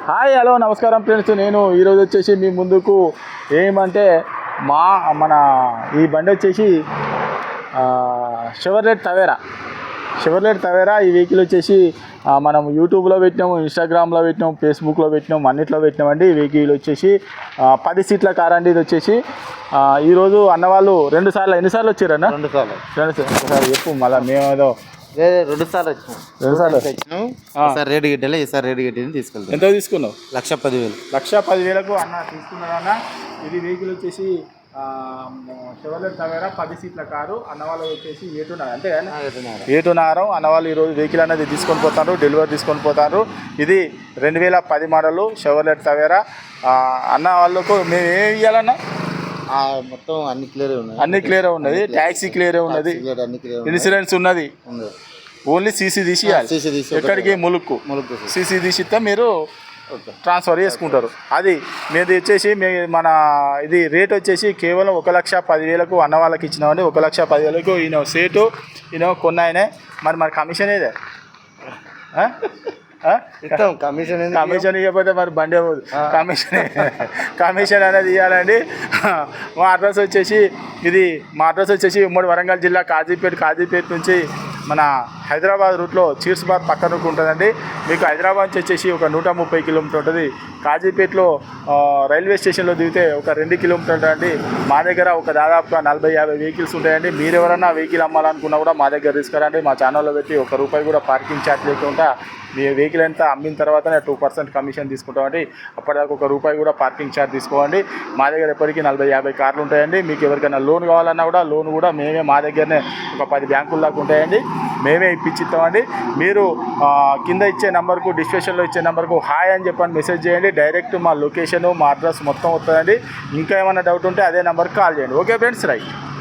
Hi hello నమస్కారం friends. నేను ఈరోజు వచ్చేసి మీ ముందుకు ఏమంటే మన ఈ బండి వచ్చేసి షెవర్లెట్ టవేరా. ఈ వెహికల్ వచ్చేసి మనం యూట్యూబ్లో పెట్టినాము, ఇన్స్టాగ్రామ్లో పెట్టినాం, ఫేస్బుక్లో పెట్టినాం, అన్నిట్లో పెట్టినామండి. ఈ వెహికల్ వచ్చేసి 10 సీట్ల కార్ అండి. ఇది వచ్చేసి ఈరోజు అన్నవాళ్ళు ఎన్నిసార్లు వచ్చారన్న? రెండు సార్లు చెప్పు మళ్ళీ మేమేదో 2 సార్లు వచ్చినాం. సార్ రేటు గిట్టలే, ఈసారి రేటు గిట్టని తీసుకెళ్తాం. ఎంత తీసుకున్నావు? 1,10,000. 1,10,000కు అన్న తీసుకున్నారన్న. ఇది వెహికల్ వచ్చేసి షెవర్లెట్ టవేరా 10 సీట్ల కారు. అన్నవాళ్ళు వచ్చేసి 7.5 అంతే కానీ 7.5 అన్నవాళ్ళు ఈరోజు వెహికల్ అనేది తీసుకొని పోతారు, డెలివరీ తీసుకొని పోతారు. ఇది 2010 మోడలు షెవర్లెట్ టవేరా. అన్న వాళ్ళకు మేము ఏమి ఇవ్వాలన్నా? మొత్తం అన్ని క్లియర్ ఉన్నది. ట్యాక్సీ క్లియర్ ఉన్నది, ఇన్సూరెన్స్ ఉన్నది. ఓన్లీ సీసీ తీసి ఎక్కడికి ములుక్కు సీసీ తీసిస్తే మీరు ట్రాన్స్ఫర్ చేసుకుంటారు. అది మీది వచ్చేసి మన ఇది రేట్ వచ్చేసి కేవలం 1,10,000కు అన్న వాళ్ళకి ఇచ్చినామండి. 1,10,000కు ఈయన సేటు, ఈయన కొన్నాయనే. మరి కమిషన్ ఏదే? కమిషన్ ఇవ్వకపోతే మరి బండి అవ్వదు. కమిషన్ అనేది ఇవ్వాలండి. మా అడ్రస్ వచ్చేసి ఉమ్మడి వరంగల్ జిల్లా కాజీపేట నుంచి మన హైదరాబాద్ రూట్లో చీర్స్బాద్ పక్కనకు ఉంటుందండి. మీకు హైదరాబాద్ నుంచి వచ్చేసి ఒక 130 కిలోమీటర్ ఉంటుంది. కాజీపేటలో రైల్వే స్టేషన్లో దిగితే ఒక 2 కిలోమీటర్లు అండి. మా దగ్గర ఒక దాదాపుగా 40-50 వెహికల్స్ ఉంటాయండి. మీరు ఎవరైనా వెహికల్ అమ్మాలనుకున్నా కూడా మా దగ్గర తీసుకురండి. మా ఛానల్లో పెట్టి ₹1 కూడా పార్కింగ్ ఛార్జ్ లేకుండా మీ వెహికల్ అంతా అమ్మిన తర్వాతనే 2% కమిషన్ తీసుకుంటామండి. అప్పటిదాకా ₹1 కూడా పార్కింగ్ ఛార్జ్ తీసుకోండి. మా దగ్గర ఎప్పటికీ 40-50 కార్లు ఉంటాయండి. మీకు ఎవరికైనా లోన్ కావాలన్నా కూడా లోన్ కూడా మేమే మా దగ్గరనే ఒక 10 బ్యాంకుల దాకా ఉంటాయండి. మేమే ఇప్పించిస్తామండి. మీరు కింద ఇచ్చే నెంబర్కు, డిస్క్రిప్షన్లో ఇచ్చే నెంబర్కు హాయ్ అని చెప్పని మెసేజ్ చేయండి. డైరెక్ట్ మా లొకేషను, మా అడ్రస్ మొత్తం వస్తుందండి. ఇంకా ఏమైనా డౌట్ ఉంటే అదే నెంబర్కి కాల్ చేయండి. Okay friends, right.